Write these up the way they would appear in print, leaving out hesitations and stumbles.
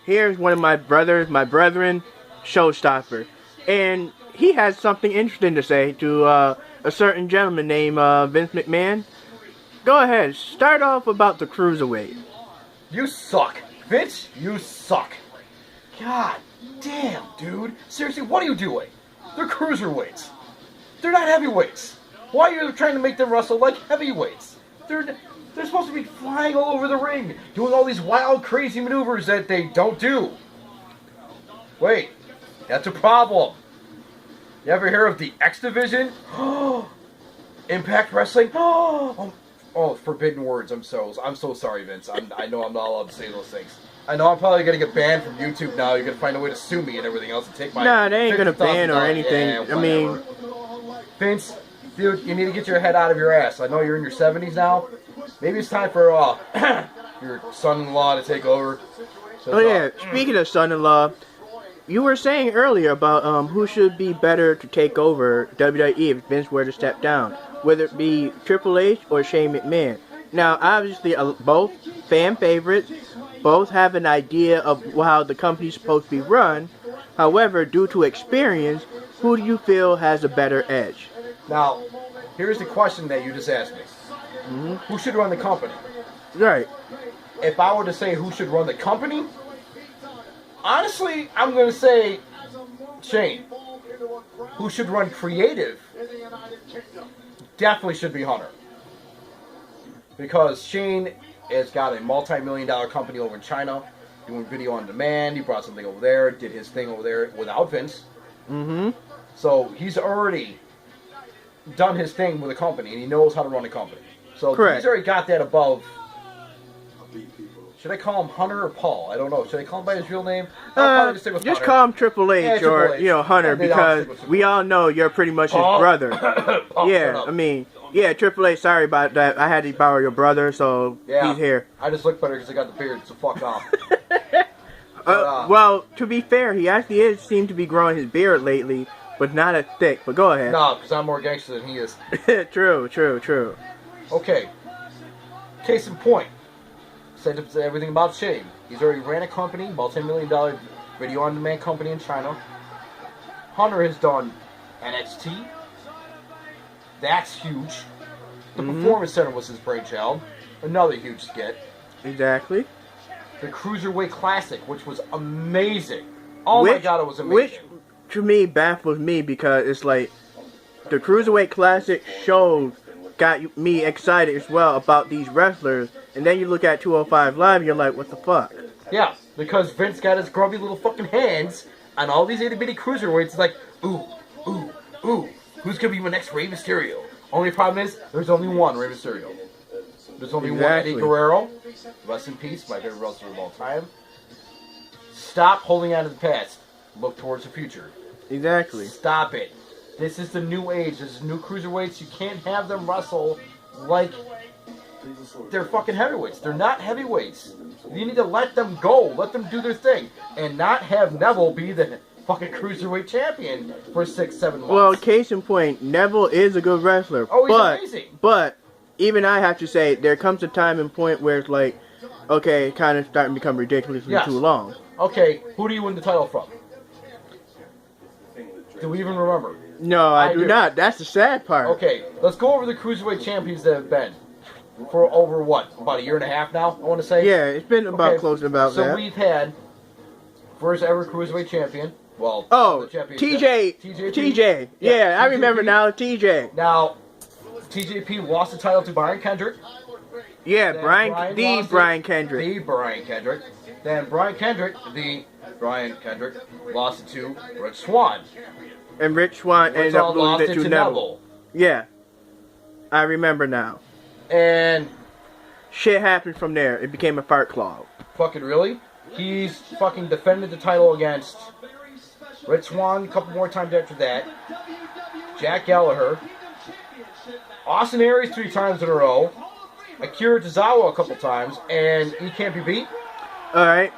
Here's one of my brethren, Showstopper, and he has something interesting to say to a certain gentleman named Vince McMahon. Go ahead, start off about the cruiserweight. You suck, Vince. You suck. God damn, dude. Seriously, what are you doing? They're cruiserweights. They're not heavyweights. Why are you trying to make them wrestle like heavyweights? They're supposed to be flying all over the ring, doing all these wild, crazy maneuvers that they don't do. Wait, that's a problem. You ever hear of the X Division? Impact Wrestling? Oh, forbidden words. I'm so sorry, Vince. I know I'm not allowed to say those things. I know I'm probably gonna get banned from YouTube now. You're gonna find a way to sue me and everything else and take my. Nah, they ain't gonna ban or anything. Yeah, I mean, Vince, dude, you need to get your head out of your ass. I know you're in your 70s now. Maybe it's time for your son-in-law to take over. Oh yeah, speaking of son-in-law, you were saying earlier about who should be better to take over WWE if Vince were to step down, whether it be Triple H or Shane McMahon. Now, obviously, both fan favorites, both have an idea of how the company's supposed to be run. However, due to experience, who do you feel has a better edge? Now, here's the question that you just asked me. Who should run the company? Right. If I were to say who should run the company, honestly, I'm going to say Shane. Who should run creative? Definitely should be Hunter. Because Shane has got a multi-million-dollar company over in China, doing video on demand. He brought something over there, did his thing over there without Vince. So he's already done his thing with a company, and he knows how to run a company. So correct. He's already got that above. Should I call him Hunter or Paul? I don't know. Should I call him by his real name? I'll just stick with just Hunter. call him Triple H, Yeah, Triple or H. Hunter, because we all know you're pretty much his brother. Paul, yeah, I mean, yeah, Triple H. Sorry about that. I had to borrow your brother, so he's here. I just look better because I got the beard. So fuck off. Well, to be fair, he actually seemed to be growing his beard lately, but not as thick. But go ahead. No, because I'm more gangster than he is. True. Okay. Case in point. Said everything about Shane. He's already ran a company, multi-million-dollar video-on-demand company in China. Hunter has done NXT. That's huge. The Performance Center was his brainchild. Another huge skit. Exactly. The Cruiserweight Classic, which was amazing. Oh my god, it was amazing. Which, to me, baffles me because it's like the Cruiserweight Classic show got me excited as well about these wrestlers, and then you look at 205 Live and you're like, what the fuck? Yeah, because Vince got his grubby little fucking hands on all these itty-bitty cruiserweights. It's like, ooh, who's gonna be my next Rey Mysterio? Only problem is, there's only one Rey Mysterio. There's only one Eddie Guerrero. Rest in peace, my favorite wrestler of all time. Stop holding on to the past. Look towards the future. Exactly. Stop it. This is the new age. This is new cruiserweights. You can't have them wrestle like they're fucking heavyweights. They're not heavyweights. You need to let them go. Let them do their thing. And not have Neville be the fucking cruiserweight champion for 6-7 months. Well, case in point, Neville is a good wrestler. Oh, he's amazing. But even I have to say, there comes a time and point where it's like, okay, kind of starting to become ridiculously too long. Okay, who do you win the title from? Do we even remember? No, I do not. That's the sad part. Okay, let's go over the Cruiserweight champions that have been for over, what, about a year and a half now, I want to say? Yeah, it's been about close to about that. So we've had first ever Cruiserweight champion. Well, TJ. Yeah, I remember now, TJ. Now, TJP lost the title to Brian Kendrick. Yeah, Brian Kendrick. The Brian Kendrick. Then Brian Kendrick lost it to Rich Swann. And Rich Swann ended up losing it to Neville. Yeah. I remember now. And shit happened from there. It became a fart clog. Fucking really? He's fucking defended the title against Rich Swann a couple more times after that. Jack Gallagher. Austin Aries 3 times in a row. Akira Tozawa a couple times. And he can't be beat. Alright.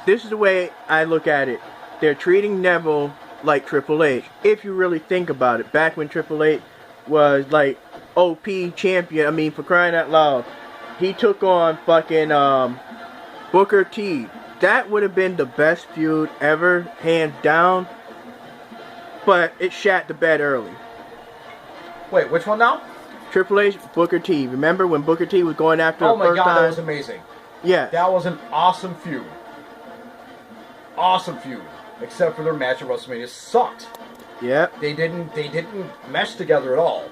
This is the way I look at it. They're treating Neville like Triple H. If you really think about it. Back when Triple H was like OP champion. I mean, for crying out loud. He took on fucking Booker T. that would have been the best feud ever, hands down. But it shat the bed early. Wait, which one now? Triple H, Booker T. Remember when Booker T was going after Oh the my first god, time? that was amazing. Yeah. That was an awesome feud. Awesome feud. Except for their match at WrestleMania sucked. Yep. They didn't mesh together at all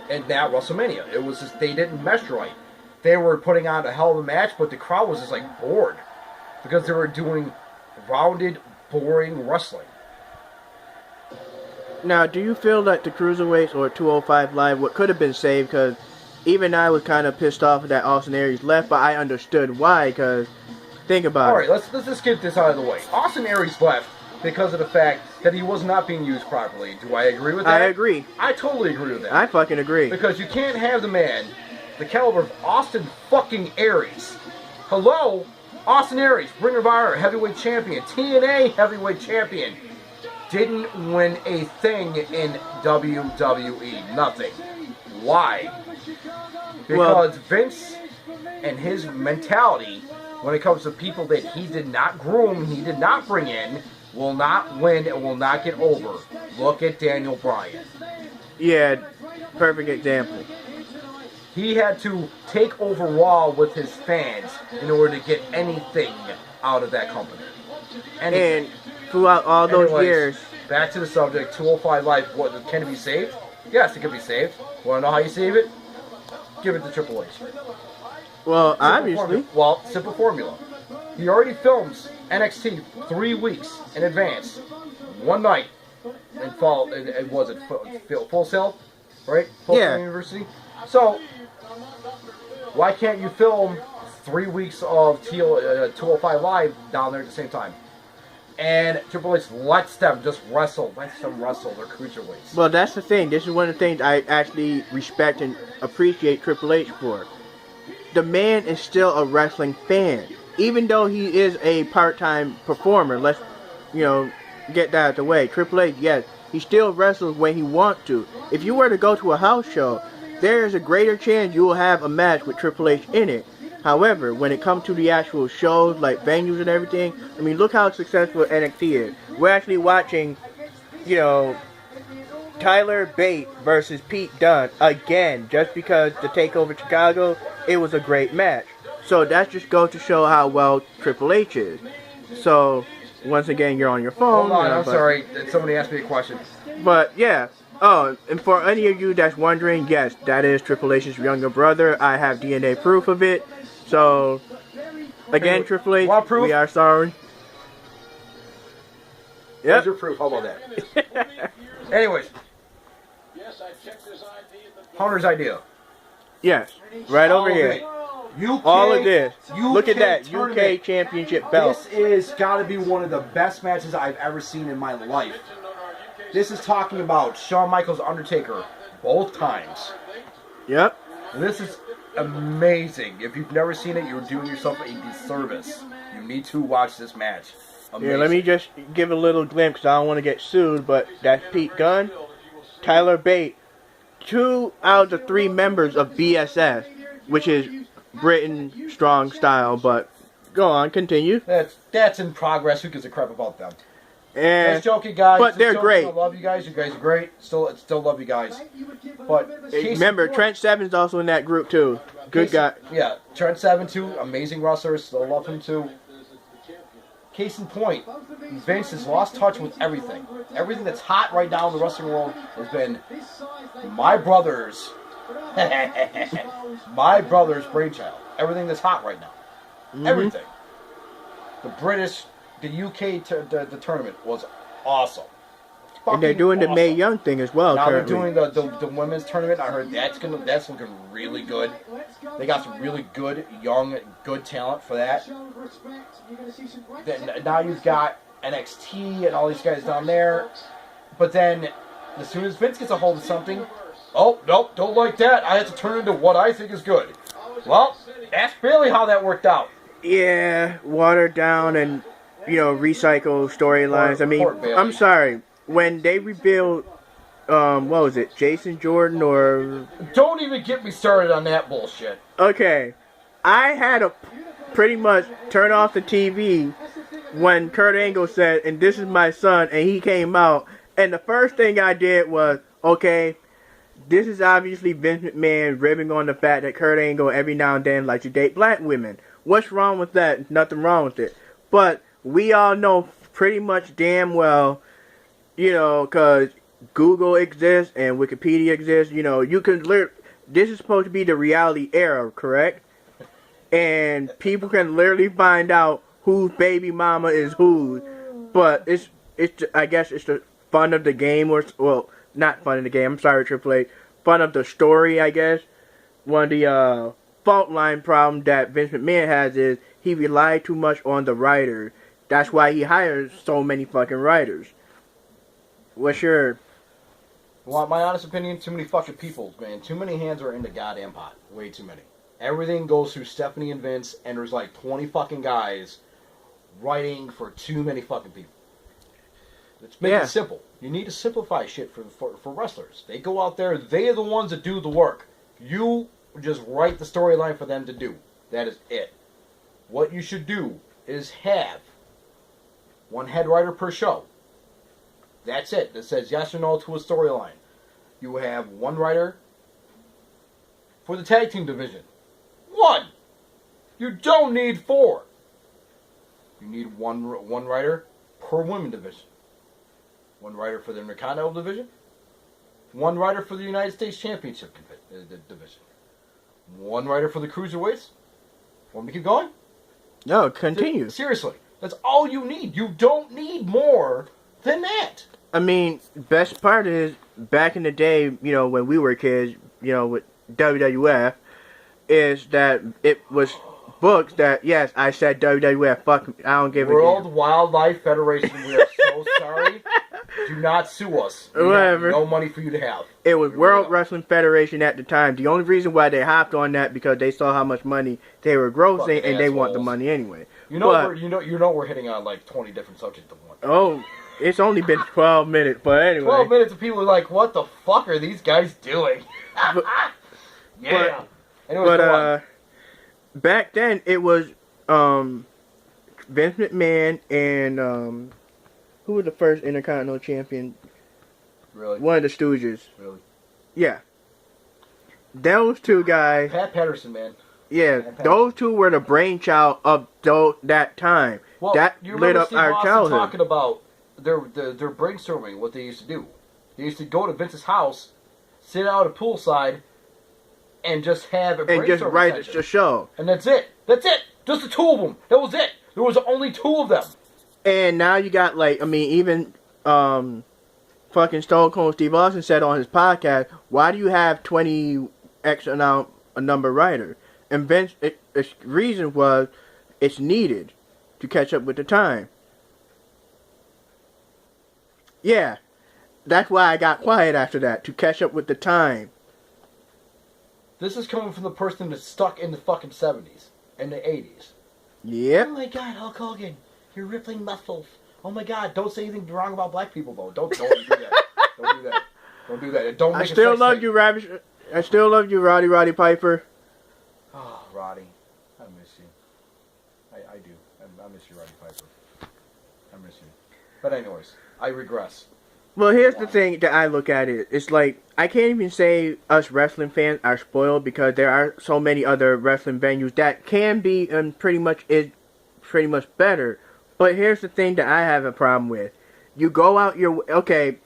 in that WrestleMania. It was just they didn't mesh right. They were putting on a hell of a match, but the crowd was just like bored because they were doing rounded, boring wrestling. Now, do you feel that the Cruiserweights or 205 Live what could have been saved? Because even I was kind of pissed off that Austin Aries left, but I understood why. Because think about All it. right, let's just get this out of the way. Austin Aries left because of the fact that he was not being used properly. Do I agree with that? I agree. I totally agree with that. I fucking agree. Because you can't have the man, the caliber of Austin fucking Aries. Hello? Austin Aries, Ring of Honor, heavyweight champion, TNA heavyweight champion. Didn't win a thing in WWE. Nothing. Why? Because Vince and his mentality, when it comes to people that he did not groom, he did not bring in, will not win and will not get over. Look at Daniel Bryan. Yeah, perfect example. He had to take over Raw with his fans in order to get anything out of that company. Anything. And throughout all those Anyways, years, back to the subject, 205 Live, what, can it be saved? Yes, it can be saved. Want to know how you save it? Give it to Triple H. well, Simple obviously, formula. Well, simple formula. He already films NXT 3 weeks in advance, one night, in fall. It was it Full Sail, right? Full Sail Yeah. University. So, why can't you film 3 weeks of 205 Live down there at the same time? And Triple H lets them just wrestle. Lets them wrestle their cruiserweights. well, that's the thing. This is one of the things I actually respect and appreciate Triple H for. The man is still a wrestling fan. Even though he is a part-time performer, let's, get that out of the way. Triple H, yes, he still wrestles when he wants to. If you were to go to a house show, there is a greater chance you will have a match with Triple H in it. However, when it comes to the actual shows, like venues and everything, I mean, look how successful NXT is. We're actually watching, Tyler Bate versus Pete Dunne again, just because the TakeOver Chicago, it was a great match. So that just goes to show how well Triple H is. So, once again, you're on your phone. Hold on, I'm sorry. Somebody asked me a question. But, yeah. Oh, and for any of you that's wondering, yes, that is Triple H's younger brother. I have DNA proof of it. So, again, Hey, Triple H, want proof? we are sorry. Here's Yep. your proof. How about that? Anyways, Hunter's idea. Yes, right over All of here. it. UK, All of this. Look at that tournament. UK Championship belt. This is got to be one of the best matches I've ever seen in my life. This is talking about Shawn Michaels Undertaker both times. Yep. This is amazing. If you've never seen it, you're doing yourself a disservice. You need to watch this match. Amazing. Here, let me just give a little glimpse 'cause I don't want to get sued, but that's Pete Dunne, Tyler Bate, 2 out of the 3 members of BSS, which is Britain Strong Style, but go on, continue. That's in progress. Who gives a crap about them? And Just joking, guys. but Just they're joking. great. I love you guys. You guys are great. Still love you guys. But case remember, in point- Trent Seven's also in that group too. Good case- guy. Yeah, Trent Seven too. Amazing wrestler. Still love him too. Case in point, Vince has lost touch with everything. Everything that's hot right now in the wrestling world has been my brother's, my brother's brainchild. Everything that's hot right now. Mhm. Everything. The British, the UK, the tournament was awesome. And they're Fucking doing the Mae awesome. Young thing as well Now currently. they're doing the women's tournament. I heard that's looking really good. They got some really good young good talent for that. Then now you've got NXT and all these guys down there. But then as soon as Vince gets a hold of something, oh nope, don't like that. I have to turn it into what I think is good. Well, that's really how that worked out. Yeah, watered down and recycle storylines. I mean, Port Bailey. I'm sorry. When they revealed, what was it, Jason Jordan or... Don't even get me started on that bullshit. Okay, I had to pretty much turn off the TV when Kurt Angle said, "And this is my son," and he came out, and the first thing I did was, okay, this is obviously Vince McMahon ribbing on the fact that Kurt Angle every now and then likes to date black women. What's wrong with that? Nothing wrong with it. But we all know pretty much damn well, because Google exists and Wikipedia exists, you can this is supposed to be the reality era, correct? And people can literally find out whose baby mama is whose. But I guess it's the fun of the game, or, well, not fun of the game, I'm sorry, Triple H, fun of the story, I guess. One of the fault line problem that Vince McMahon has is he relied too much on the writer. That's why he hires so many fucking writers. What's your... Well, my honest opinion, too many fucking people, man. Too many hands are in the goddamn pot. Way too many. Everything goes through Stephanie and Vince, and there's like 20 fucking guys writing for too many fucking people. Let's make it simple. You need to simplify shit for wrestlers. They go out there, they are the ones that do the work. You just write the storyline for them to do. That is it. What you should do is have one head writer per show. That's it. That says yes or no to a storyline. You have one writer for the tag team division. One. You don't need four. You need one writer per women division. One writer for the Intercontinental division. One writer for the United States Championship division. One writer for the Cruiserweights. Want me to keep going? No, continue. Seriously. That's all you need. You don't need more than that. I mean, best part is, back in the day, when we were kids, with WWF, is that it was books that, yes, I said WWF, fuck, I don't give a damn. World Wildlife Federation, we are so sorry. Do not sue us. We have no money for you to have. It was World Wrestling Federation at the time. The only reason why they hopped on that because they saw how much money they were grossing, and they want the money anyway. We're hitting on like 20 different subjects at once. Oh, it's only been 12 minutes, but anyway. 12 minutes of people are like, what the fuck are these guys doing? Yeah. But back then it was Vince McMahon and who was the first Intercontinental Champion? Really? One of the Stooges. Really? Yeah. Those two guys. Pat Patterson, man. Yeah, those two were the brainchild of that time. Well, that you lit up Steve our Austin childhood. Talking about their brainstorming, what they used to do. They used to go to Vince's house, sit out at poolside, and just have a brainstorming and just write session. a show. And that's it. That's it. Just the two of them. That was it. There was only two of them. And now you got even fucking Stone Cold Steve Austin said on his podcast, why do you have 20 X amount a number writer? And Vince's reason was it's needed to catch up with the time. Yeah, that's why I got quiet after that, to catch up with the time. This is coming from the person that's stuck in the fucking 70s and the 80s. Yep. Oh my God, Hulk Hogan, you're rippling muscles. Oh my God, don't say anything wrong about black people though. Don't do that. Don't do that. Don't do that. Don't make I still love you, I still love you, Roddy Piper. Oh, Roddy, I miss you. I do. I miss you, Roddy Piper. I miss you. But anyways, I regress. Well, here's the thing that I look at it. It's like, I can't even say us wrestling fans are spoiled because there are so many other wrestling venues that can be and pretty much better. But here's the thing that I have a problem with. You go out okay,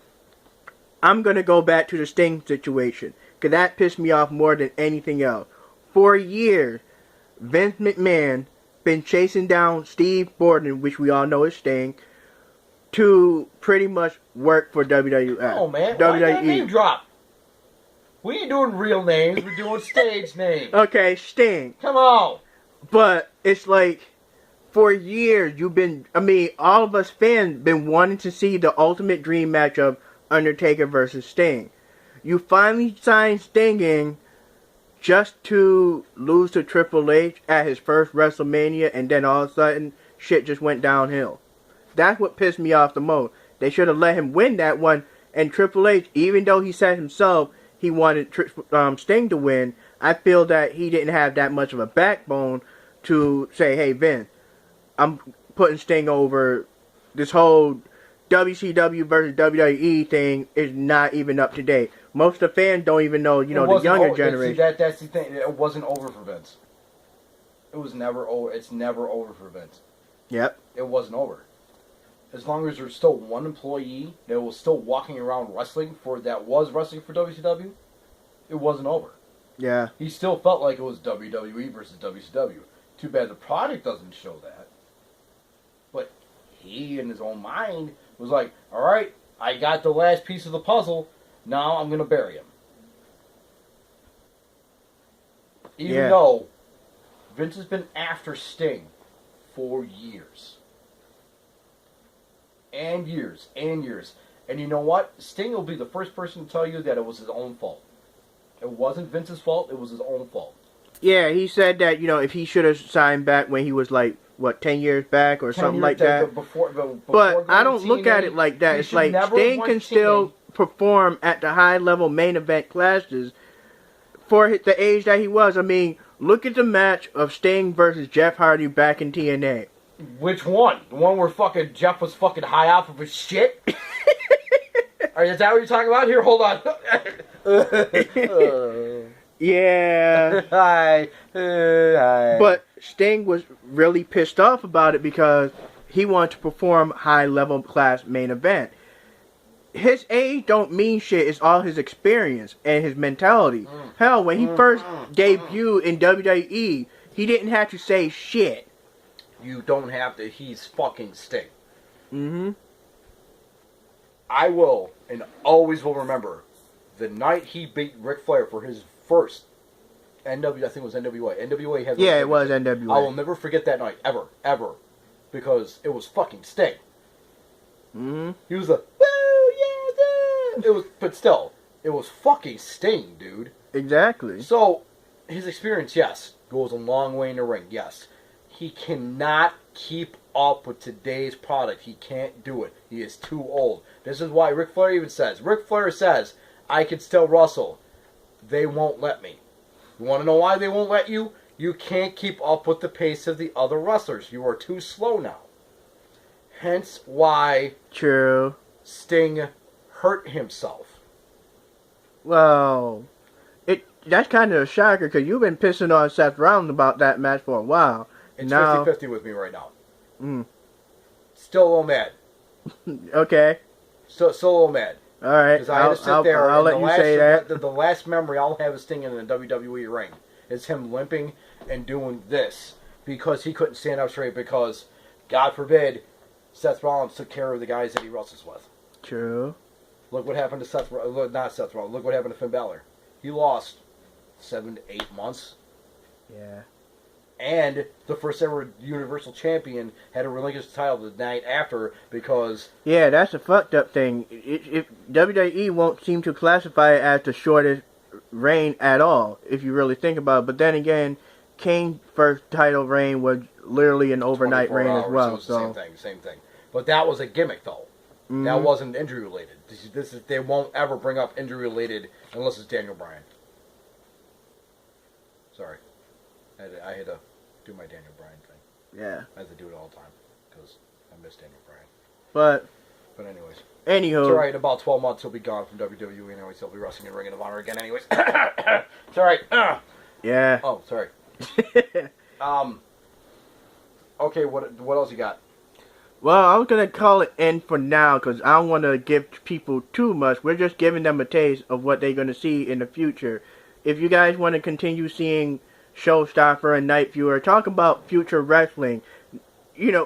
I'm going to go back to the Sting situation because that pissed me off more than anything else. For years, Vince McMahon been chasing down Steve Borden, which we all know is Sting, to pretty much work for WWF. Oh man, why that name drop? We ain't doing real names, we're doing stage names. Okay, Sting. Come on. But it's like, for years all of us fans been wanting to see the ultimate dream match of Undertaker versus Sting. You finally signed Sting in just to lose to Triple H at his first WrestleMania, and then all of a sudden, shit just went downhill. That's what pissed me off the most. They should have let him win that one, and Triple H, even though he said himself he wanted Sting to win, I feel that he didn't have that much of a backbone to say, hey Vince, I'm putting Sting over. This whole WCW versus WWE thing is not even up to date. Most of the fans don't even know, the younger generation. That's the thing. It wasn't over for Vince. It was never over. It's never over for Vince. Yep. It wasn't over. As long as there's still one employee that was still walking around wrestling for WCW, it wasn't over. Yeah. He still felt like it was WWE versus WCW. Too bad the product doesn't show that. But he, in his own mind, was like, all right, I got the last piece of the puzzle. Now I'm going to bury him. Even though Vince has been after Sting for years. And years. And years. And you know what? Sting will be the first person to tell you that it was his own fault. It wasn't Vince's fault. It was his own fault. Yeah, he said that, if he should have signed back when he was 10 years back or something like that. Before but I don't look at it like that. It's like Sting can still perform at the high level main event classes for the age that he was. I mean, look at the match of Sting versus Jeff Hardy back in TNA. Which one? The one where fucking Jeff was fucking high off of his shit? Is that what you're talking about? Here, hold on. Yeah. Hi. But Sting was really pissed off about it because he wanted to perform high-level class main event. His age don't mean shit. It's all his experience and his mentality. Hell, when he first debuted in WWE, he didn't have to say shit. You don't have to. He's fucking Sting. Mm-hmm. I will, and always will remember, the night he beat Ric Flair for his first I think it was NWA. NWA has... Yeah, it was NWA. I will never forget that night, ever, ever, because it was fucking Sting. Mm-hmm. He was a, woo, yeah, it was, but still, it was fucking Sting, dude. Exactly. So, his experience, yes, goes a long way in the ring, yes. He cannot keep up with today's product. He can't do it. He is too old. This is why Ric Flair even says, I can still wrestle. They won't let me. You want to know why they won't let you? You can't keep up with the pace of the other wrestlers. You are too slow now. Hence why True. Sting hurt himself. Well, that's kind of a shocker because you've been pissing on Seth Rollins about that match for a while. It's now, 50-50 with me right now. Mm. Still a little mad. Okay. Still a little mad. All right. Because I had to sit there. I'll let you say that. The last memory I'll have of Sting in the WWE ring is him limping and doing this because he couldn't stand up straight because, God forbid, Seth Rollins took care of the guys that he wrestles with. True. Look what happened to not Seth Rollins. Look what happened to Finn Balor. He lost 7 to 8 months. Yeah. And the first ever Universal Champion had to relinquish the title the night after because... Yeah, that's a fucked up thing. If WWE won't seem to classify it as the shortest reign at all, if you really think about it. But then again, Kane's first title reign was literally an overnight reign as well. So same thing. But that was a gimmick, though. Mm-hmm. That wasn't injury-related. They won't ever bring up injury-related unless it's Daniel Bryan. Sorry. I had to do my Daniel Bryan thing. Yeah. I have to do it all the time because I miss Daniel Bryan. But anyways. Anywho. It's alright. In about 12 months, he'll be gone from WWE. Anyways, he'll be wrestling in Ring of Honor again. Anyways. It's alright. Yeah. Oh, sorry. Okay, what else you got? Well, I was going to call it end for now because I don't want to give people too much. We're just giving them a taste of what they're going to see in the future. If you guys want to continue seeing Showstopper and Night Viewer talk about future wrestling,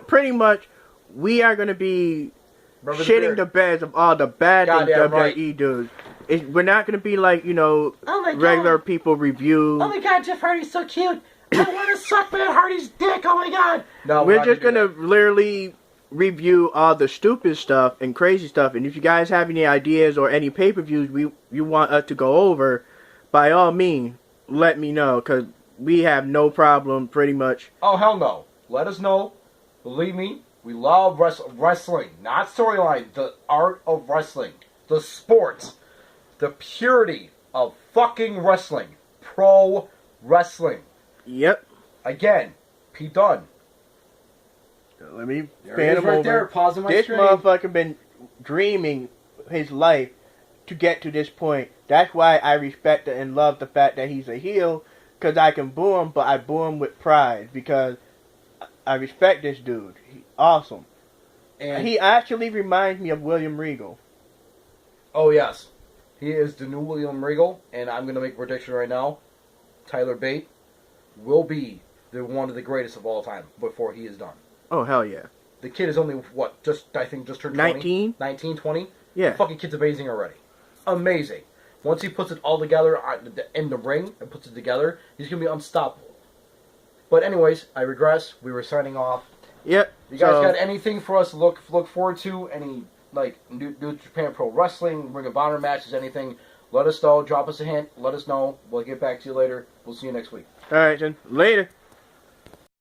pretty much we are going to be shitting the beds of all the bad things WWE does. We're not going to be like, regular people review. Oh my God, Jeff Hardy's so cute. I want to suck Matt Hardy's dick. Oh my God. No, we're just going to literally review all the stupid stuff and crazy stuff. And if you guys have any ideas or any pay-per-views you want us to go over, by all means, let me know, because we have no problem, pretty much. Oh, hell no. Let us know. Believe me, we love wrestling. Not storyline. The art of wrestling. The sport. The purity of fucking wrestling. Pro wrestling. Yep. Again, Pete Dunne. let me There fan it is him right over. there. Pausing my This screen. motherfucker been dreaming his life to get to this point. That's why I respect and love the fact that he's a heel, because I can boo him, but I boo him with pride, because I respect this dude. He's awesome. And He actually reminds me of William Regal. oh yes, he is the new William Regal, and I'm gonna make a prediction right now. Tyler Bate will be one of the greatest of all time before he is done. Oh, hell yeah. The kid is only what? I think just turned 19? 19, 20? Yeah. The fucking kid's amazing already. Amazing. Once he puts it all together in the ring and puts it together, he's gonna be unstoppable. But anyways, I regress. We were signing off. Yep. You guys so, got anything for us to look forward to? Any like New Japan Pro Wrestling, Ring of Honor matches, anything? Let us know. Drop us a hint. Let us know. We'll get back to you later. We'll see you next week. Alright, then. Later.